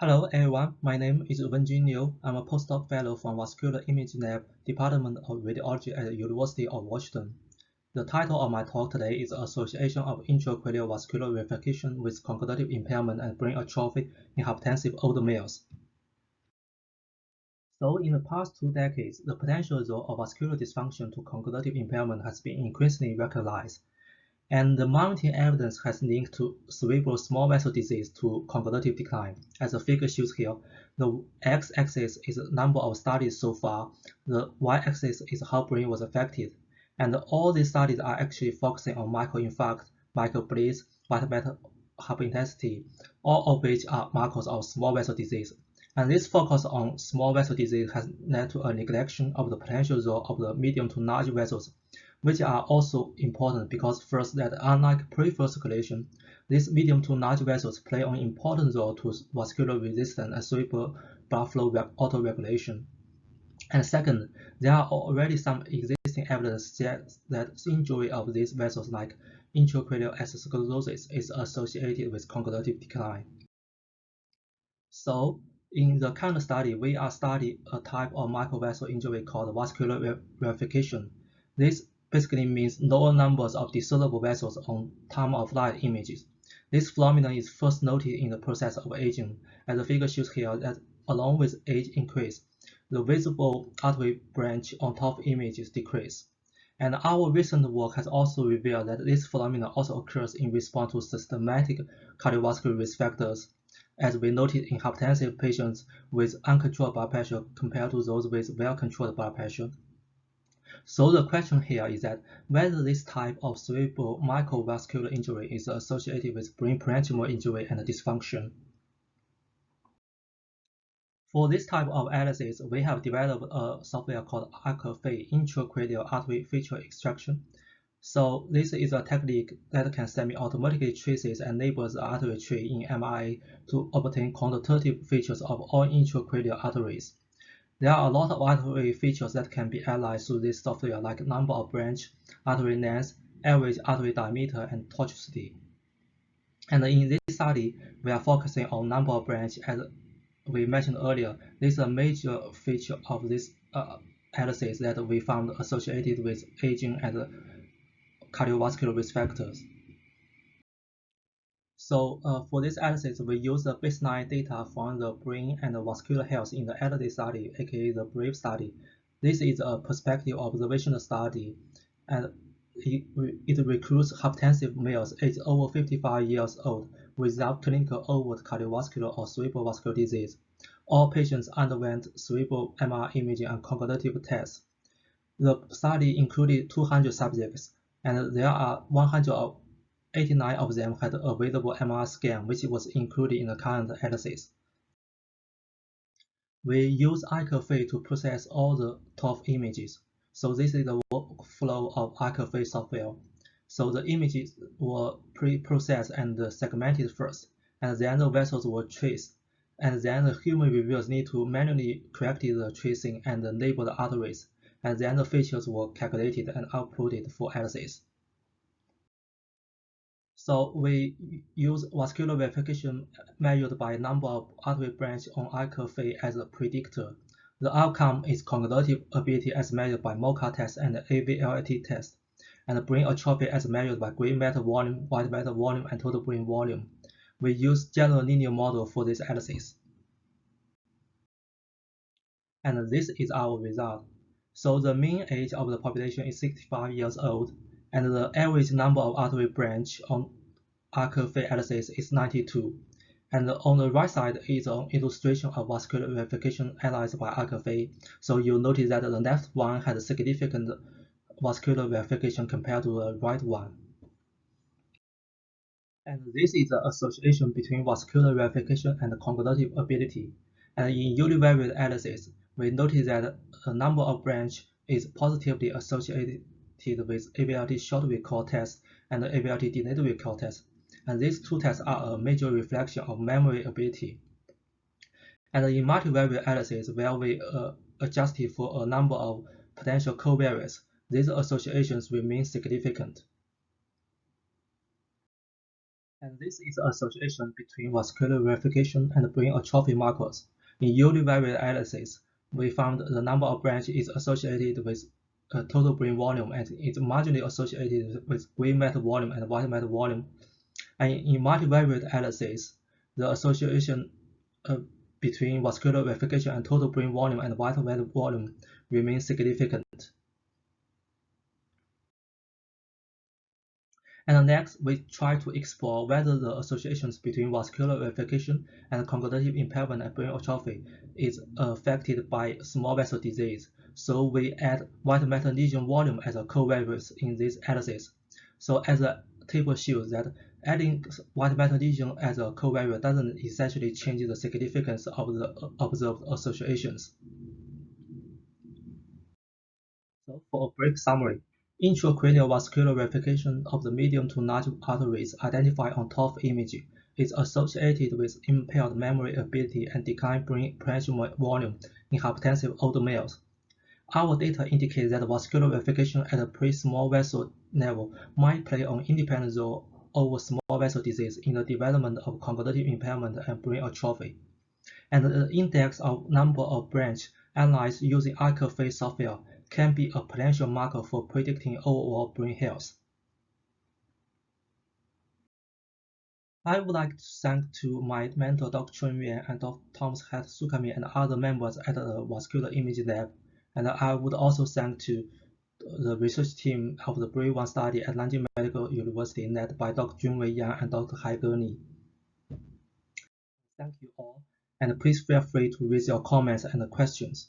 Hello everyone, my name is Wenjun Liu. I'm a postdoc fellow from Vascular Imaging Lab, Department of Radiology at the University of Washington. The title of my talk today is Association of Intracranial Vascular Verification with Cognitive Impairment and Brain Atrophy in Hypertensive Older Males. So in the past 2 decades, the potential role of vascular dysfunction to cognitive impairment has been increasingly recognized, and the mounting evidence has linked to cerebral small vessel disease to cognitive decline. As the figure shows here, the x-axis is the number of studies so far, the y-axis is how brain was affected, and all these studies are actually focusing on microinfarct, microbleeds, white matter hyperintensity, all of which are markers of small vessel disease. And this focus on small vessel disease has led to a neglection of the potential role of the medium to large vessels, which are also important because first that unlike peripheral circulation, these medium to large vessels play an important role to vascular resistance and cerebral blood flow autoregulation. And second, there are already some existing evidence that injury of these vessels like intracranial atherosclerosis is associated with cognitive decline. So in the current study, we are studying a type of microvessel injury called vascular verification. This basically means lower numbers of discernible vessels on time-of-flight images. This phenomenon is first noted in the process of aging, as the figure shows here that along with age increase, the visible artery branch on top images decrease. And our recent work has also revealed that this phenomenon also occurs in response to systematic cardiovascular risk factors, as we noted in hypertensive patients with uncontrolled blood pressure compared to those with well-controlled blood pressure. So the question here is that whether this type of cerebral microvascular injury is associated with brain parenchymal injury and dysfunction. For this type of analysis, we have developed a software called iCafe, intracranial artery feature extraction. So this is a technique that can semi-automatically traces and labels the artery tree in MRI to obtain quantitative features of all intracranial arteries. There are a lot of artery features that can be analyzed through this software, like number of branch, artery length, average artery diameter, and tortuosity. And in this study, we are focusing on number of branch. As we mentioned earlier, this is a major feature of this analysis that we found associated with aging and cardiovascular risk factors. So for this analysis, we use the baseline data from the brain and the vascular health in the ELDI study, aka the BRAVE study. This is a prospective observational study, and it recruits hypertensive males aged over 55 years old without clinical overt cardiovascular or cerebral vascular disease. All patients underwent cerebral MRI imaging and cognitive tests. The study included 200 subjects, and there are 189 of them had available MRI scan, which was included in the current analysis. We use iCafe to process all the top images. So this is the workflow of iCafe software. So the images were pre-processed and segmented first, and then the vessels were traced, and then the human reviewers need to manually correct the tracing and label the arteries, and then the features were calculated and uploaded for analysis. So we use vascular verification measured by number of artery branch on iCafe as a predictor. The outcome is cognitive ability as measured by MoCA test and AVLT test, and brain atrophy as measured by gray matter volume, white matter volume, and total brain volume. We use general linear model for this analysis. And this is our result. So the mean age of the population is 65 years old, and the average number of artery branch on iCafe analysis is 92. And on the right side is an illustration of vascular verification analyzed by iCafe. So you'll notice that the left one has significant vascular verification compared to the right one. And this is the association between vascular verification and cognitive ability. And in univariate analysis, we notice that a number of branch is positively associated with AVLT short recall test and AVLT delayed recall test. And these two tests are a major reflection of memory ability. And in multivariate analysis, where we adjusted for a number of potential covariates, these associations remain significant. And this is an association between vascular verification and brain atrophy markers. In univariate analysis, we found the number of branches is associated with total brain volume and is marginally associated with gray matter volume and white matter volume. And in multivariate analysis, the association between vascular verification and total brain volume and white matter volume remains significant. And next, we try to explore whether the associations between vascular verification and cognitive impairment and brain atrophy is affected by small vessel disease. So we add white matter lesion volume as a covariance in this analysis. So as the table shows that adding white matter lesion as a covariance doesn't essentially change the significance of the observed associations. So for a brief summary, intracranial vascular verification of the medium to large arteries identified on top image is associated with impaired memory ability and declined brain parenchymal volume in hypertensive older males. Our data indicate that vascular verification at a pre-small vessel level might play an independent role over small vessel disease in the development of cognitive impairment and brain atrophy. And the index of number of branches analyzed using iCafe software can be a potential marker for predicting overall brain health. I would like to thank to my mentor Dr. Chun Yuan and Dr. Thomas Het Sukami and other members at the Vascular Imaging Lab. And I would also thank to the research team of the BRAVE1 study at Nanjing Medical University led by Dr. Junwei Yang and Dr. Haiger Li. Thank you all, and please feel free to raise your comments and questions.